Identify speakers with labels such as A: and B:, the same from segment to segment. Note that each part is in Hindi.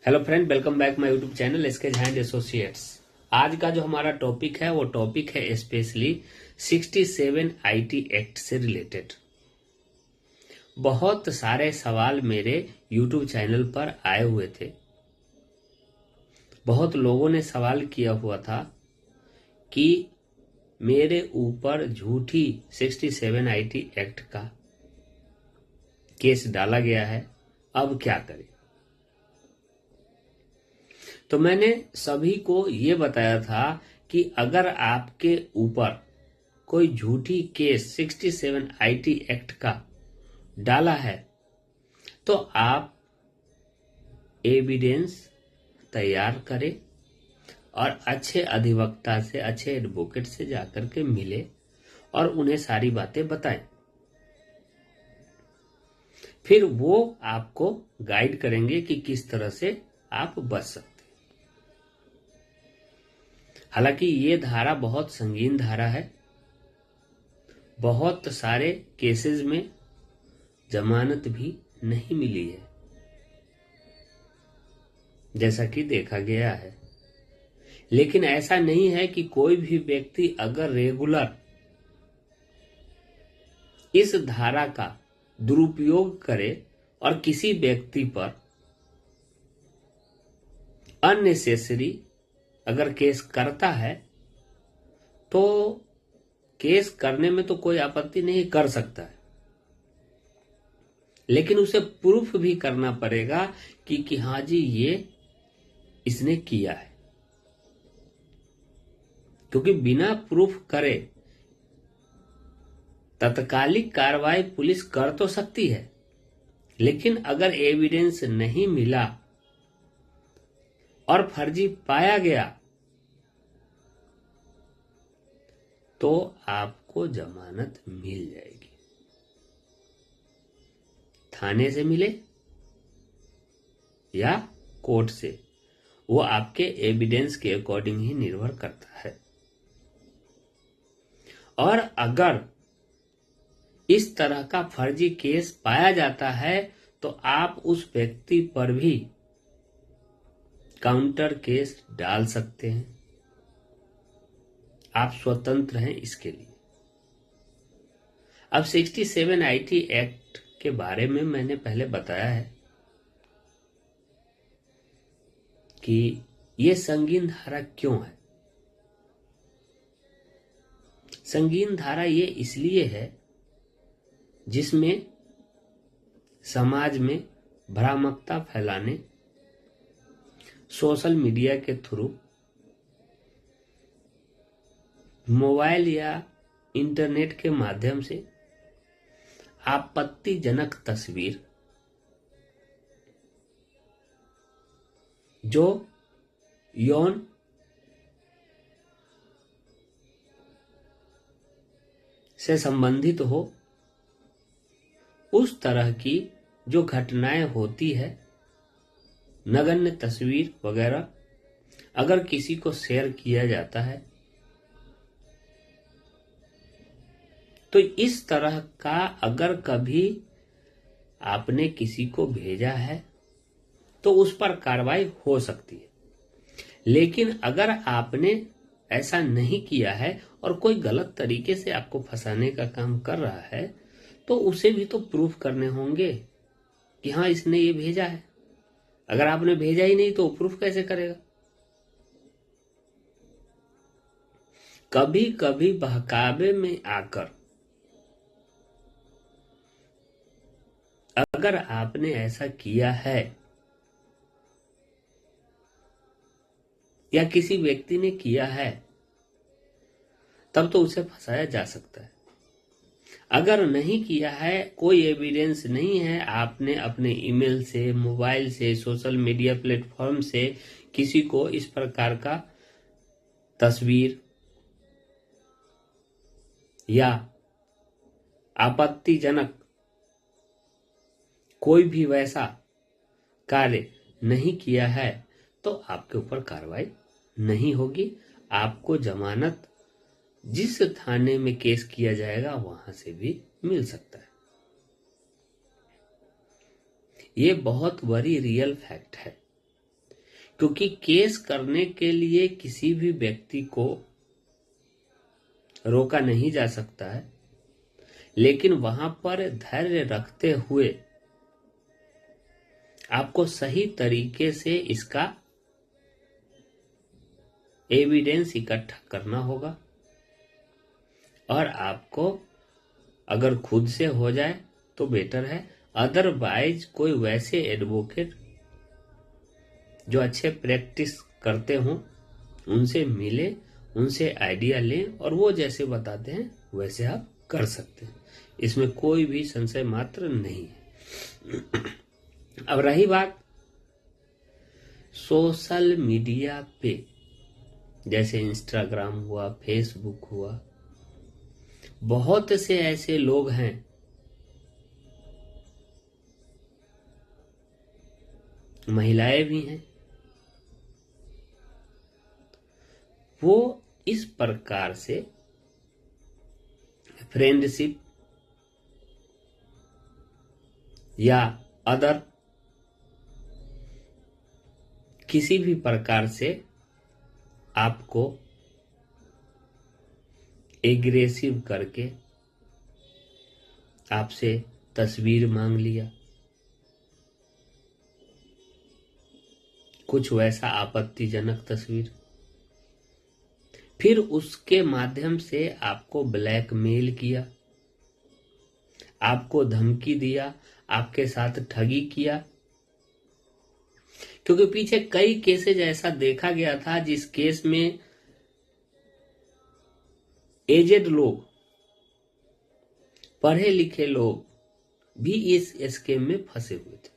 A: Hello friend, welcome back my YouTube channel SK Jha and associates. आज का जो हमारा टॉपिक है वो टॉपिक है स्पेशली 67 आईटी एक्ट से रिलेटेड। बहुत सारे सवाल मेरे यूट्यूब चैनल पर आए हुए थे। बहुत लोगों ने सवाल किया हुआ था कि मेरे ऊपर झूठी 67 आईटी एक्ट का केस डाला गया है, अब क्या करें। तो मैंने सभी को ये बताया था कि अगर आपके ऊपर कोई झूठी केस 67 आईटी एक्ट का डाला है तो आप एविडेंस तैयार करें और अच्छे अधिवक्ता से, अच्छे एडवोकेट से जाकर के मिले और उन्हें सारी बातें बताएं। फिर वो आपको गाइड करेंगे कि किस तरह से आप बच सकते। हालांकि ये धारा बहुत संगीन धारा है। बहुत सारे केसेस में जमानत भी नहीं मिली है, जैसा कि देखा गया है। लेकिन ऐसा नहीं है कि कोई भी व्यक्ति अगर रेगुलर इस धारा का दुरुपयोग करे और किसी व्यक्ति पर अननेसेसरी अगर केस करता है तो केस करने में तो कोई आपत्ति नहीं, कर सकता है, लेकिन उसे प्रूफ भी करना पड़ेगा कि हाँ जी ये इसने किया है। क्योंकि बिना प्रूफ करे तत्कालिक कार्रवाई पुलिस कर तो सकती है, लेकिन अगर एविडेंस नहीं मिला और फर्जी पाया गया तो आपको जमानत मिल जाएगी। थाने से मिले या कोर्ट से, वो आपके एविडेंस के अकॉर्डिंग ही निर्भर करता है। और अगर इस तरह का फर्जी केस पाया जाता है तो आप उस व्यक्ति पर भी काउंटर केस डाल सकते हैं। आप स्वतंत्र हैं इसके लिए। अब 67 आईटी एक्ट के बारे में मैंने पहले बताया है कि ये संगीन धारा क्यों है। संगीन धारा ये इसलिए है जिसमें समाज में भ्रामकता फैलाने, सोशल मीडिया के थ्रू, मोबाइल या इंटरनेट के माध्यम से आपत्तिजनक तस्वीर जो यौन से संबंधित हो, उस तरह की जो घटनाएं होती है, नगण्य तस्वीर वगैरह अगर किसी को शेयर किया जाता है तो इस तरह का अगर कभी आपने किसी को भेजा है तो उस पर कार्रवाई हो सकती है। लेकिन अगर आपने ऐसा नहीं किया है और कोई गलत तरीके से आपको फंसाने का काम कर रहा है तो उसे भी तो प्रूफ करने होंगे कि हाँ इसने ये भेजा है। अगर आपने भेजा ही नहीं तो प्रूफ कैसे करेगा। कभी कभी बहकावे में आकर अगर आपने ऐसा किया है या किसी व्यक्ति ने किया है तब तो उसे फंसाया जा सकता है। अगर नहीं किया है, कोई एविडेंस नहीं है, आपने अपने ईमेल से, मोबाइल से, सोशल मीडिया प्लेटफॉर्म से किसी को इस प्रकार का तस्वीर या आपत्तिजनक कोई भी वैसा कार्य नहीं किया है तो आपके ऊपर कार्रवाई नहीं होगी। आपको जमानत जिस थाने में केस किया जाएगा वहां से भी मिल सकता है। ये बहुत बड़ी रियल फैक्ट है। क्योंकि केस करने के लिए किसी भी व्यक्ति को रोका नहीं जा सकता है, लेकिन वहां पर धैर्य रखते हुए आपको सही तरीके से इसका एविडेंस इकट्ठा करना होगा। और आपको अगर खुद से हो जाए तो बेटर है, अदरवाइज कोई वैसे एडवोकेट जो अच्छे प्रैक्टिस करते हों उनसे मिले, उनसे आइडिया लें और वो जैसे बताते हैं वैसे आप कर सकते हैं। इसमें कोई भी संशय मात्र नहीं है। अब रही बात सोशल मीडिया पे, जैसे इंस्टाग्राम हुआ, फेसबुक हुआ, बहुत से ऐसे लोग हैं महिलाएं भी हैं, वो इस प्रकार से फ्रेंडशिप या अदर किसी भी प्रकार से आपको एग्रेसिव करके आपसे तस्वीर मांग लिया, कुछ वैसा आपत्तिजनक तस्वीर, फिर उसके माध्यम से आपको ब्लैकमेल किया, आपको धमकी दिया, आपके साथ ठगी किया। क्योंकि पीछे कई केसेज ऐसा देखा गया था जिस केस में एजेड लोग, पढ़े लिखे लोग भी इस स्कीम में फंसे हुए थे।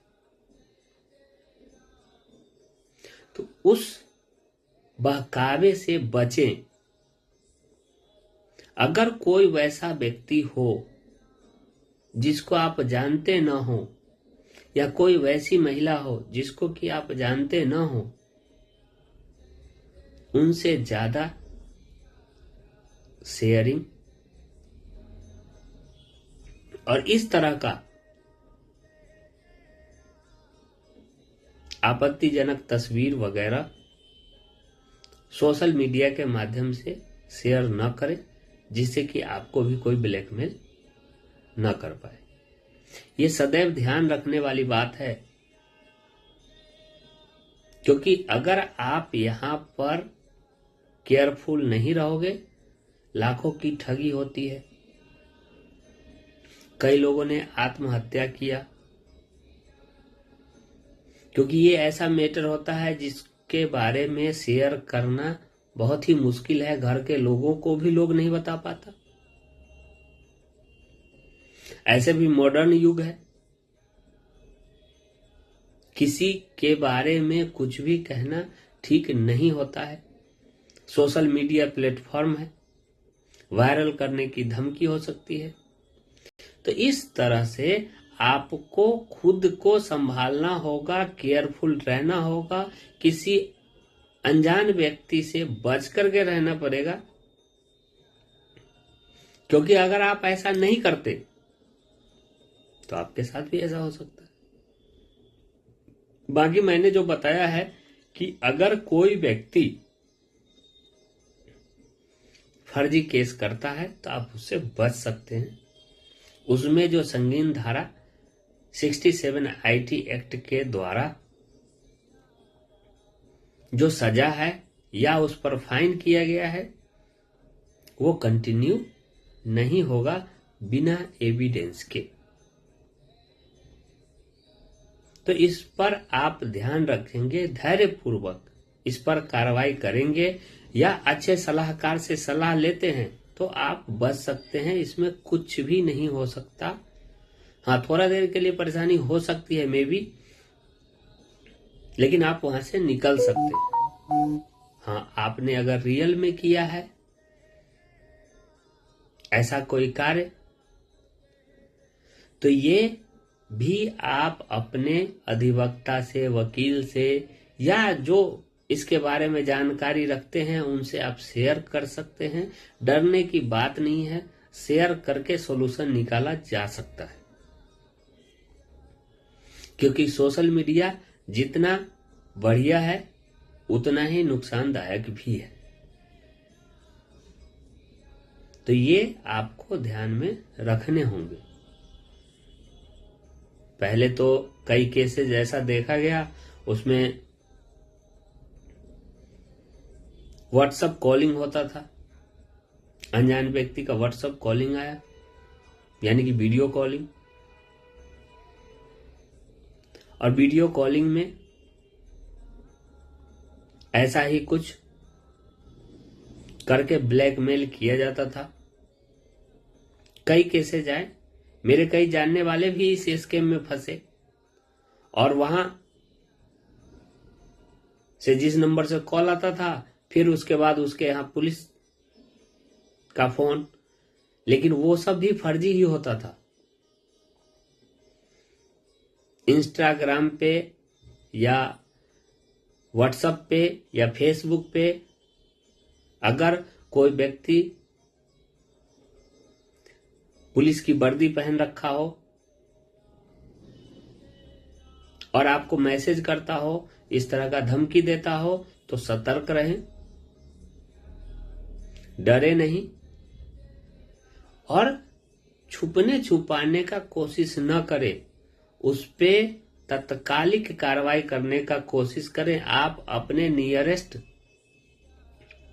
A: तो उस बहकावे से बचें। अगर कोई वैसा व्यक्ति हो जिसको आप जानते न हो, या कोई वैसी महिला हो जिसको कि आप जानते न हो, उनसे ज्यादा शेयरिंग और इस तरह का आपत्तिजनक तस्वीर वगैरह सोशल मीडिया के माध्यम से शेयर न करें, जिससे कि आपको भी कोई ब्लैकमेल न कर पाए। ये सदैव ध्यान रखने वाली बात है, क्योंकि अगर आप यहां पर केयरफुल नहीं रहोगे, लाखों की ठगी होती है। कई लोगों ने आत्महत्या किया, क्योंकि ये ऐसा मैटर होता है जिसके बारे में शेयर करना बहुत ही मुश्किल है। घर के लोगों को भी लोग नहीं बता पाता। ऐसे भी मॉडर्न युग है, किसी के बारे में कुछ भी कहना ठीक नहीं होता है। सोशल मीडिया प्लेटफॉर्म है, वायरल करने की धमकी हो सकती है। तो इस तरह से आपको खुद को संभालना होगा, केयरफुल रहना होगा, किसी अनजान व्यक्ति से बच करके रहना पड़ेगा। क्योंकि अगर आप ऐसा नहीं करते तो आपके साथ भी ऐसा हो सकता है। बाकी मैंने जो बताया है कि अगर कोई व्यक्ति फर्जी केस करता है तो आप उससे बच सकते हैं। उसमें जो संगीन धारा 67 IT एक्ट के द्वारा जो सजा है या उस पर फाइन किया गया है वो कंटिन्यू नहीं होगा बिना एविडेंस के। तो इस पर आप ध्यान रखेंगे, धैर्यपूर्वक इस पर कार्रवाई करेंगे या अच्छे सलाहकार से सलाह लेते हैं तो आप बच सकते हैं। इसमें कुछ भी नहीं हो सकता। हाँ, थोड़ा देर के लिए परेशानी हो सकती है मे बी, लेकिन आप वहां से निकल सकते हैं। हाँ, आपने अगर रियल में किया है ऐसा कोई कार्य तो ये भी आप अपने अधिवक्ता से, वकील से या जो इसके बारे में जानकारी रखते हैं उनसे आप शेयर कर सकते हैं। डरने की बात नहीं है, शेयर करके सॉल्यूशन निकाला जा सकता है। क्योंकि सोशल मीडिया जितना बढ़िया है उतना ही नुकसानदायक भी है। तो ये आपको ध्यान में रखने होंगे। पहले तो कई केसेस ऐसा देखा गया, उसमें व्हाट्सएप कॉलिंग होता था, अनजान व्यक्ति का व्हाट्सएप कॉलिंग आया, यानी कि वीडियो कॉलिंग। और वीडियो कॉलिंग में ऐसा ही कुछ करके ब्लैकमेल किया जाता था। कई केसेस आए, मेरे कई जानने वाले भी इस स्कैम में फंसे, और वहां से जिस नंबर से कॉल आता था, फिर उसके बाद उसके यहां पुलिस का फोन, लेकिन वो सब भी फर्जी ही होता था। इंस्टाग्राम पे या व्हाट्सएप पे या फेसबुक पे अगर कोई व्यक्ति पुलिस की वर्दी पहन रखा हो और आपको मैसेज करता हो, इस तरह का धमकी देता हो, तो सतर्क रहें, डरे नहीं, और छुपने छुपाने का कोशिश न करें। उस पे तत्कालिक कार्रवाई करने का कोशिश करें। आप अपने नियरेस्ट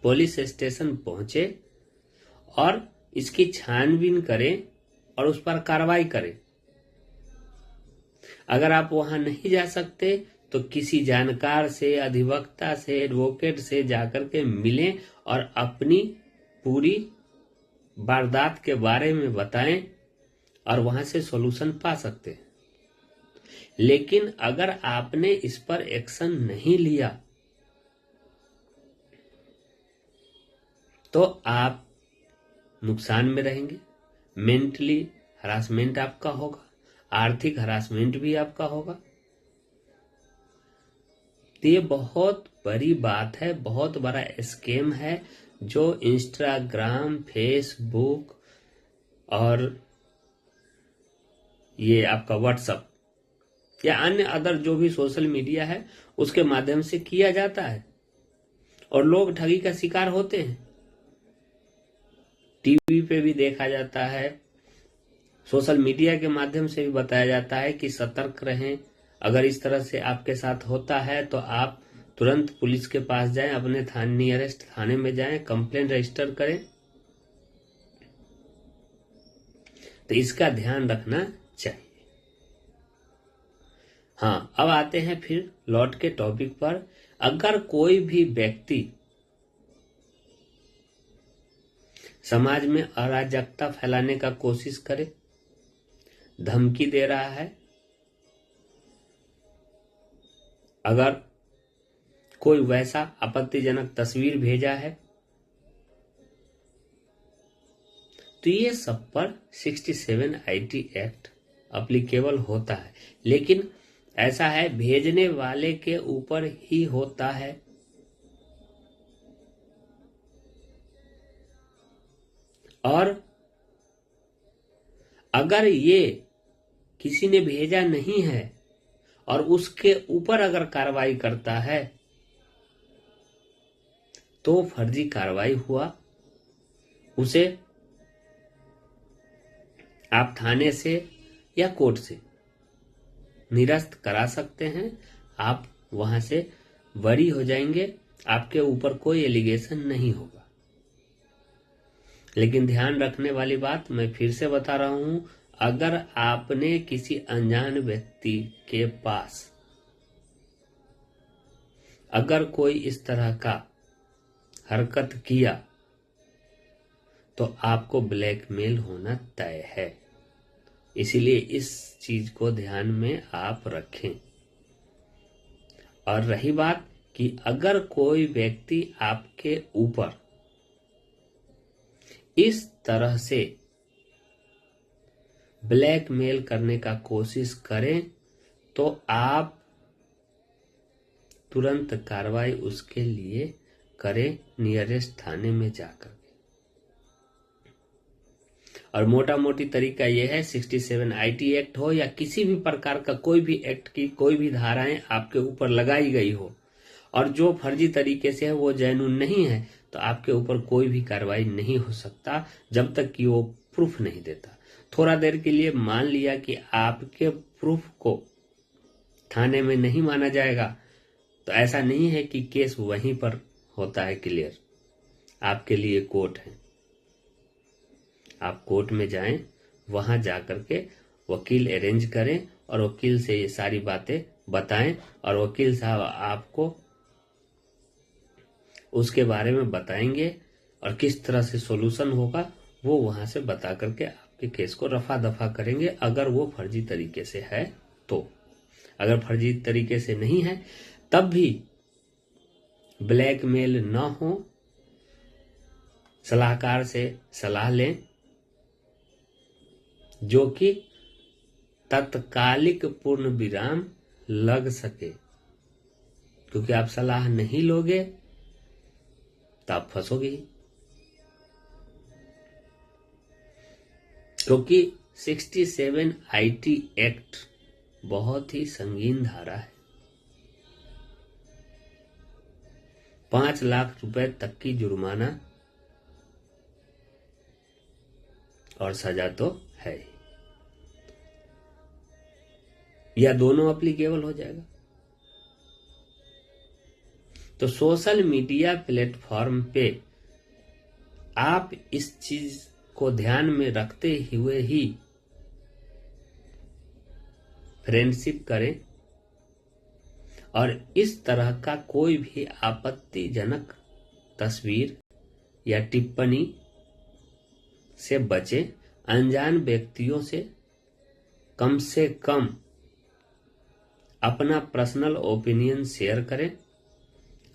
A: पुलिस स्टेशन पहुंचे और इसकी छानबीन करें और उस पर कार्रवाई करें। अगर आप वहां नहीं जा सकते तो किसी जानकार से, अधिवक्ता से, एडवोकेट से जाकर के मिलें और अपनी पूरी वारदात के बारे में बताएं और वहां से सॉल्यूशन पा सकते हैं। लेकिन अगर आपने इस पर एक्शन नहीं लिया तो आप नुकसान में रहेंगे। मेंटली हरासमेंट आपका होगा, आर्थिक हरासमेंट भी आपका होगा। तो ये बहुत बड़ी बात है, बहुत बड़ा स्कैम है जो इंस्टाग्राम, फेसबुक और ये आपका व्हाट्सएप या अन्य अदर जो भी सोशल मीडिया है उसके माध्यम से किया जाता है, और लोग ठगी का शिकार होते हैं। टीवी पे भी देखा जाता है, सोशल मीडिया के माध्यम से भी बताया जाता है कि सतर्क रहें। अगर इस तरह से आपके साथ होता है तो आप तुरंत पुलिस के पास जाएं, अपने नियरेस्ट थाने में जाएं, कंप्लेंट रजिस्टर करें। तो इसका ध्यान रखना चाहिए। हाँ, अब आते हैं फिर लौट के टॉपिक पर। अगर कोई भी व्यक्ति समाज में अराजकता फैलाने का कोशिश करे, धमकी दे रहा है, अगर कोई वैसा आपत्तिजनक तस्वीर भेजा है, तो ये सब पर 67 IT एक्ट अप्लीकेबल होता है। लेकिन ऐसा है, भेजने वाले के ऊपर ही होता है। और अगर ये किसी ने भेजा नहीं है और उसके ऊपर अगर कार्रवाई करता है तो फर्जी कार्रवाई हुआ। उसे आप थाने से या कोर्ट से निरस्त करा सकते हैं। आप वहां से बरी हो जाएंगे, आपके ऊपर कोई एलिगेशन नहीं होगा। लेकिन ध्यान रखने वाली बात मैं फिर से बता रहा हूं, अगर आपने किसी अनजान व्यक्ति के पास अगर कोई इस तरह का हरकत किया तो आपको ब्लैकमेल होना तय है। इसीलिए इस चीज को ध्यान में आप रखें। और रही बात कि अगर कोई व्यक्ति आपके ऊपर इस तरह से ब्लैकमेल करने का कोशिश करें तो आप तुरंत कार्रवाई उसके लिए करें नियरेस्ट थाने में जाकर। और मोटा मोटी तरीका यह है, 67 IT एक्ट हो या किसी भी प्रकार का कोई भी एक्ट की कोई भी धाराएं आपके ऊपर लगाई गई हो और जो फर्जी तरीके से है वो जेन्युइन नहीं है, तो आपके ऊपर कोई भी कार्रवाई नहीं हो सकता जब तक कि वो प्रूफ नहीं देता। थोड़ा देर के लिए मान लिया कि आपके प्रूफ को थाने में नहीं माना जाएगा, तो ऐसा नहीं है कि केस वहीं पर होता है क्लियर। आपके लिए कोर्ट है, आप कोर्ट में जाएं, वहां जाकर के वकील अरेंज करें और वकील से ये सारी बातें बताएं और वकील साहब आपको उसके बारे में बताएंगे और किस तरह से सॉल्यूशन होगा वो वहां से बता करके आपके केस को रफा दफा करेंगे, अगर वो फर्जी तरीके से है तो। अगर फर्जी तरीके से नहीं है तब भी ब्लैकमेल न हो, सलाहकार से सलाह लें जो कि तत्कालिक पूर्ण विराम लग सके, क्योंकि आप सलाह नहीं लोगे तो आप फंसोगे ही। क्योंकि 67 IT एक्ट बहुत ही संगीन धारा है। 5 लाख रुपए तक की जुर्माना और सजा तो है ही, या दोनों अप्लीकेबल हो जाएगा। तो सोशल मीडिया प्लेटफॉर्म पे आप इस चीज को ध्यान में रखते हुए ही फ्रेंडशिप करें और इस तरह का कोई भी आपत्तिजनक तस्वीर या टिप्पणी से बचें। अनजान व्यक्तियों से कम अपना पर्सनल ओपिनियन शेयर करें,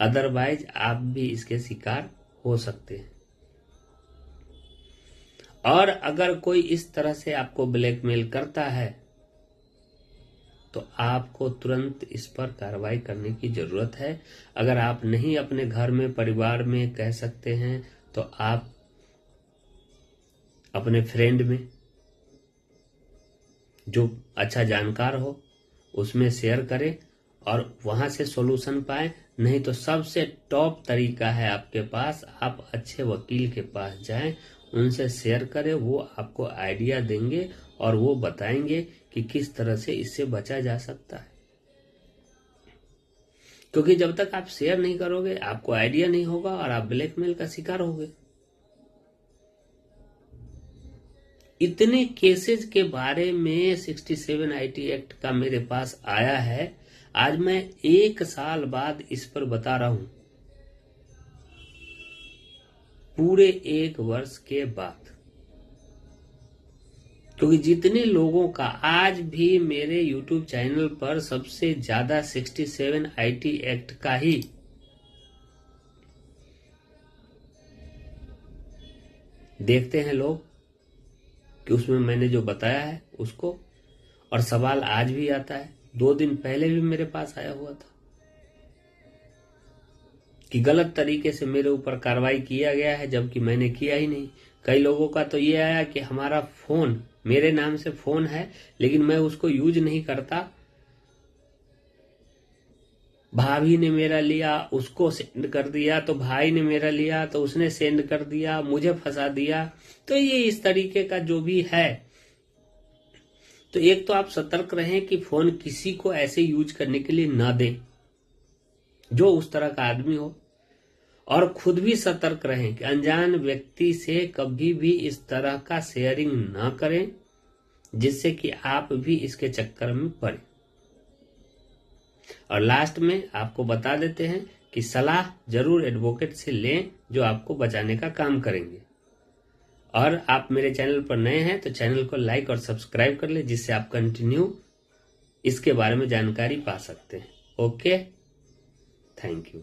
A: अदरवाइज आप भी इसके शिकार हो सकते हैं। और अगर कोई इस तरह से आपको ब्लैकमेल करता है तो आपको तुरंत इस पर कार्रवाई करने की जरूरत है। अगर आप नहीं अपने घर में परिवार में कह सकते हैं तो आप अपने फ्रेंड में जो अच्छा जानकार हो उसमें शेयर करें और वहां से सॉल्यूशन पाए। नहीं तो सबसे टॉप तरीका है आपके पास, आप अच्छे वकील के पास जाएं, उनसे शेयर करें, वो आपको आइडिया देंगे और वो बताएंगे कि किस तरह से इससे बचा जा सकता है। क्योंकि जब तक आप शेयर नहीं करोगे आपको आइडिया नहीं होगा और आप ब्लैकमेल का शिकार होगे। इतने केसेस के बारे में 67 IT एक्ट का मेरे पास आया है, आज मैं 1 साल बाद इस पर बता रहा हूं, पूरे 1 वर्ष के बाद। क्योंकि जितने लोगों का आज भी मेरे YouTube चैनल पर सबसे ज्यादा 67 IT एक्ट का ही देखते हैं लोग कि उसमें मैंने जो बताया है उसको, और सवाल आज भी आता है, 2 दिन पहले भी मेरे पास आया हुआ था कि गलत तरीके से मेरे ऊपर कार्रवाई किया गया है जबकि मैंने किया ही नहीं। कई लोगों का तो ये आया कि हमारा फोन, मेरे नाम से फोन है लेकिन मैं उसको यूज नहीं करता, भाभी ने मेरा लिया उसको सेंड कर दिया, तो भाई ने मेरा लिया तो उसने सेंड कर दिया, मुझे फंसा दिया। तो ये इस तरीके का जो भी है, तो एक तो आप सतर्क रहें कि फोन किसी को ऐसे यूज करने के लिए ना दें जो उस तरह का आदमी हो, और खुद भी सतर्क रहें कि अनजान व्यक्ति से कभी भी इस तरह का शेयरिंग ना करें जिससे कि आप भी इसके चक्कर में पड़े। और लास्ट में आपको बता देते हैं कि सलाह जरूर एडवोकेट से लें जो आपको बचाने का काम करेंगे। और आप मेरे चैनल पर नए हैं तो चैनल को लाइक और सब्सक्राइब कर ले, जिससे आप कंटिन्यू इसके बारे में जानकारी पा सकते हैं। Okay, thank you.